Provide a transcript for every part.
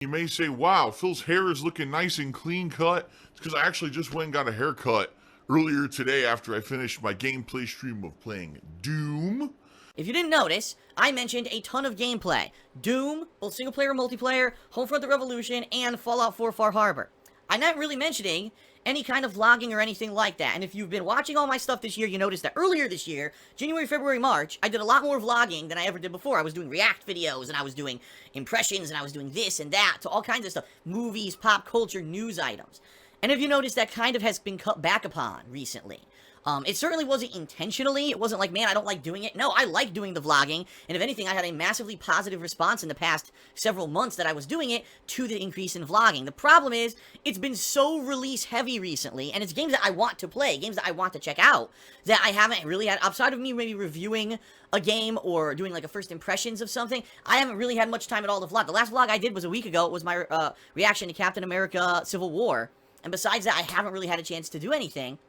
You may say, wow, Phil's hair is looking nice and clean cut. It's because I actually just went and got a haircut earlier today after I finished my gameplay stream of playing Doom. If you didn't notice, I mentioned a ton of gameplay. Doom, both single player and multiplayer, Homefront: The Revolution, and Fallout 4 Far Harbor. I'm not really mentioning any kind of vlogging or anything like that. And if you've been watching all my stuff this year, you noticed that earlier this year, January, February, March, I did a lot more vlogging than I ever did before. I was doing react videos, and I was doing impressions, and I was doing this and that, to all kinds of stuff. Movies, pop culture, news items. And if you notice, that kind of has been cut back upon recently. It certainly wasn't intentionally. It wasn't like, man, I don't like doing it. No, I like doing the vlogging, and if anything, I had a massively positive response in the past several months that I was doing it to the increase in vlogging. The problem is, it's been so release heavy recently, and it's games that I want to play, games that I want to check out, that I haven't really had, outside of me maybe reviewing a game or doing like a first impressions of something, I haven't really had much time at all to vlog. The last vlog I did was a week ago. It was my reaction to Captain America Civil War, and besides that, I haven't really had a chance to do anything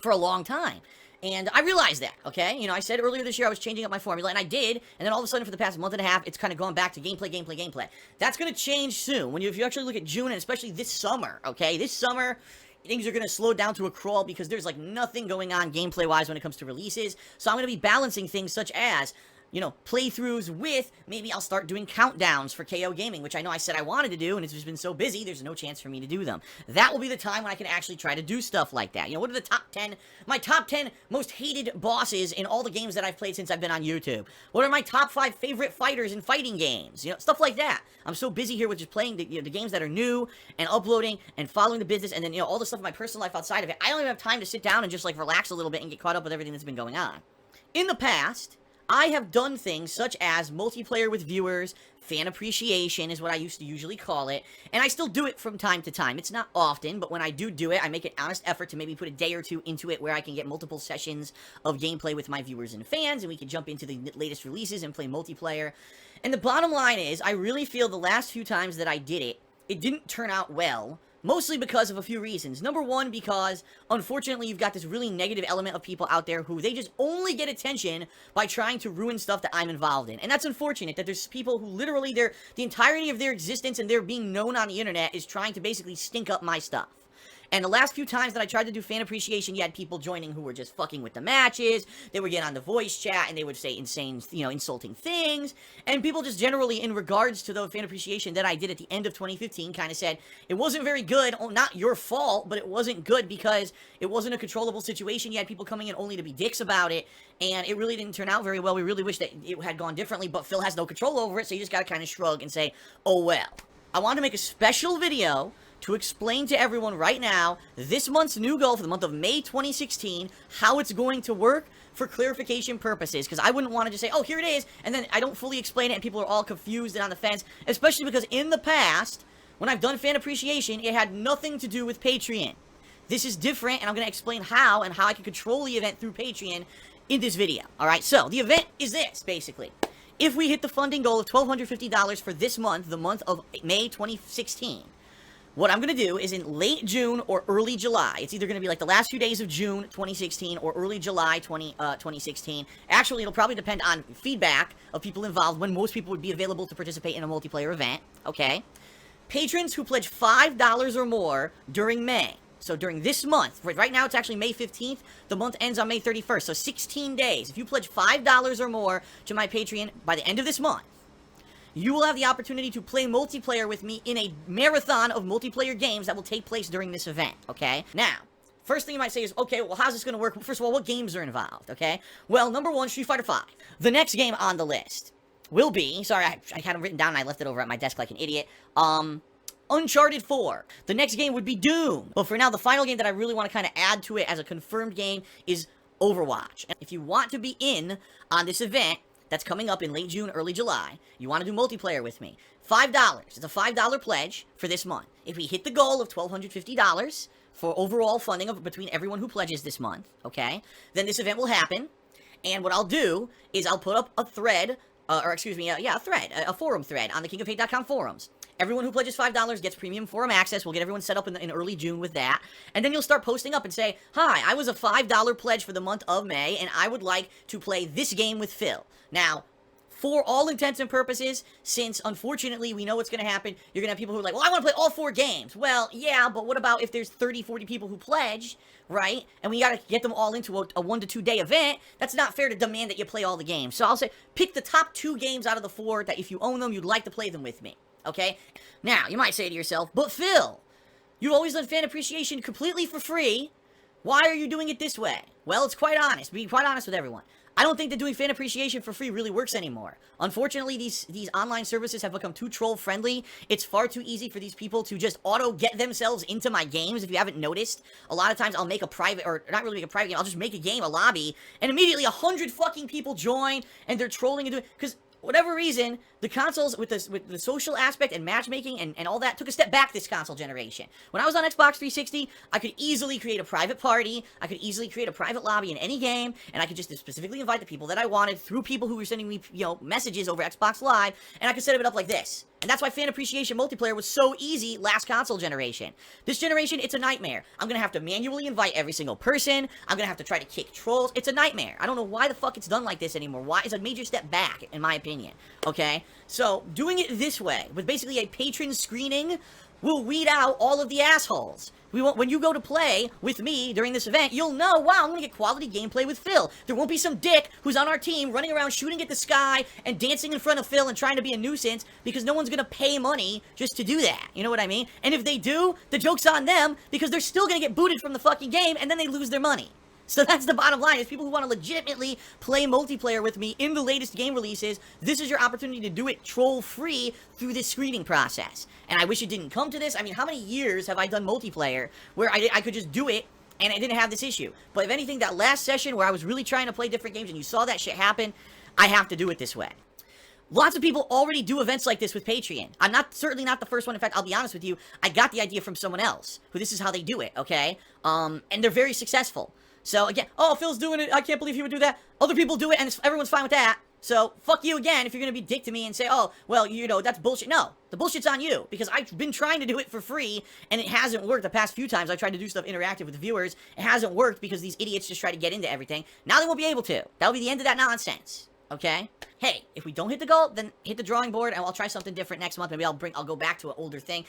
for a long time. And I realized that, okay? You know, I said earlier this year I was changing up my formula, and I did, and then all of a sudden for the past month and a half, it's kind of gone back to gameplay. That's going to change soon. If you actually look at June, and especially this summer, okay? This summer, things are going to slow down to a crawl because there's like nothing going on gameplay-wise when it comes to releases. So I'm going to be balancing things such as, you know, playthroughs with, maybe I'll start doing countdowns for KO Gaming, which I know I said I wanted to do, and it's just been so busy, there's no chance for me to do them. That will be the time when I can actually try to do stuff like that. You know, what are the top 10, my top 10 most hated bosses in all the games that I've played since I've been on YouTube? What are my top 5 favorite fighters in fighting games? You know, stuff like that. I'm so busy here with just playing the games that are new, and uploading, and following the business, and then, you know, all the stuff in my personal life outside of it. I don't even have time to sit down and just, like, relax a little bit and get caught up with everything that's been going on. In the past, I have done things such as multiplayer with viewers, fan appreciation is what I used to usually call it, and I still do it from time to time. It's not often, but when I do it, I make an honest effort to maybe put a day or two into it where I can get multiple sessions of gameplay with my viewers and fans, and we can jump into the latest releases and play multiplayer. And the bottom line is, I really feel the last few times that I did it, it didn't turn out well. Mostly because of a few reasons. Number one, because, unfortunately, you've got this really negative element of people out there who they just only get attention by trying to ruin stuff that I'm involved in. And that's unfortunate, that there's people who literally, the entirety of their existence and their being known on the internet is trying to basically stink up my stuff. And the last few times that I tried to do fan appreciation, you had people joining who were just fucking with the matches. They would get on the voice chat and they would say insane, you know, insulting things. And people just generally, in regards to the fan appreciation that I did at the end of 2015, kind of said, it wasn't very good. Oh, not your fault, but it wasn't good because it wasn't a controllable situation. You had people coming in only to be dicks about it. And it really didn't turn out very well. We really wish that it had gone differently, but Phil has no control over it. So you just got to kind of shrug and say, oh well. I want to make a special video to explain to everyone right now this month's new goal for the month of May 2016, how it's going to work for clarification purposes, because I wouldn't want to just say, oh, here it is, and then I don't fully explain it, and people are all confused and on the fence, especially because in the past, when I've done fan appreciation, it had nothing to do with Patreon. This is different, and I'm going to explain how, and how I can control the event through Patreon in this video. Alright, so, the event is this, basically. If we hit the funding goal of $1,250 for this month, the month of May 2016, what I'm going to do is in late June or early July, it's either going to be like the last few days of June 2016 or early July 2016. Actually, it'll probably depend on feedback of people involved when most people would be available to participate in a multiplayer event, okay? Patrons who pledge $5 or more during May. So during this month, right now it's actually May 15th, the month ends on May 31st, so 16 days. If you pledge $5 or more to my Patreon by the end of this month, you will have the opportunity to play multiplayer with me in a marathon of multiplayer games that will take place during this event, okay? Now, first thing you might say is, okay, well, how's this going to work? First of all, what games are involved, okay? Well, number one, Street Fighter V. The next game on the list will be, sorry, I had them written down and I left it over at my desk like an idiot, Uncharted 4. The next game would be Doom. But for now, the final game that I really want to kind of add to it as a confirmed game is Overwatch. And if you want to be in on this event that's coming up in late June, early July, you want to do multiplayer with me, $5. It's a $5 pledge for this month. If we hit the goal of $1,250 for overall funding of between everyone who pledges this month, okay, then this event will happen. And what I'll do is I'll put up a thread, a forum thread on the kingofhate.com forums. Everyone who pledges $5 gets premium forum access. We'll get everyone set up in early June with that. And then you'll start posting up and say, hi, I was a $5 pledge for the month of May, and I would like to play this game with Phil. Now, for all intents and purposes, since unfortunately we know what's going to happen, you're going to have people who are like, well, I want to play all 4 games. Well, yeah, but what about if there's 30, 40 people who pledge, right? And we got to get them all into a 1 to 2 day event. That's not fair to demand that you play all the games. So I'll say, pick the top 2 games out of the 4 that if you own them, you'd like to play them with me, okay? Now, you might say to yourself, but Phil, you've always done fan appreciation completely for free. Why are you doing it this way? Well, it's quite honest. Be quite honest with everyone. I don't think that doing fan appreciation for free really works anymore. Unfortunately, these online services have become too troll-friendly. It's far too easy for these people to just auto-get themselves into my games, if you haven't noticed. A lot of times, I'll make a private, or not really make a private game, I'll just make a game, a lobby, and immediately 100 fucking people join, and they're trolling and doing, because whatever reason, the consoles with the social aspect and matchmaking and all that took a step back this console generation. When I was on Xbox 360, I could easily create a private party, I could easily create a private lobby in any game, and I could just specifically invite the people that I wanted through people who were sending me, messages over Xbox Live, and I could set it up like this. And that's why fan appreciation multiplayer was so easy last console generation. This generation, it's a nightmare. I'm gonna have to manually invite every single person. I'm gonna have to try to kick trolls. It's a nightmare. I don't know why the fuck it's done like this anymore. Why? It's a major step back, in my opinion. Okay? So, doing it this way, with basically a patron screening, will weed out all of the assholes. When you go to play with me during this event, you'll know, wow, I'm gonna get quality gameplay with Phil. There won't be some dick who's on our team running around shooting at the sky and dancing in front of Phil and trying to be a nuisance because no one's gonna pay money just to do that. You know what I mean? And if they do, the joke's on them because they're still gonna get booted from the fucking game and then they lose their money. So that's the bottom line, is people who want to legitimately play multiplayer with me in the latest game releases, this is your opportunity to do it troll-free through this screening process. And I wish it didn't come to this. I mean, how many years have I done multiplayer where I could just do it and I didn't have this issue? But if anything, that last session where I was really trying to play different games and you saw that shit happen, I have to do it this way. Lots of people already do events like this with Patreon. I'm certainly not the first one. In fact, I'll be honest with you, I got the idea from someone else, who this is how they do it, okay? And they're very successful. So, again, oh, Phil's doing it, I can't believe he would do that. Other people do it, and everyone's fine with that. So, fuck you again if you're gonna be a dick to me and say, oh, well, that's bullshit. No, the bullshit's on you, because I've been trying to do it for free, and it hasn't worked. The past few times I've tried to do stuff interactive with the viewers, it hasn't worked because these idiots just try to get into everything. Now they won't be able to. That'll be the end of that nonsense. Okay? Hey, if we don't hit the goal, then hit the drawing board, and I'll try something different next month. Maybe I'll go back to an older thing.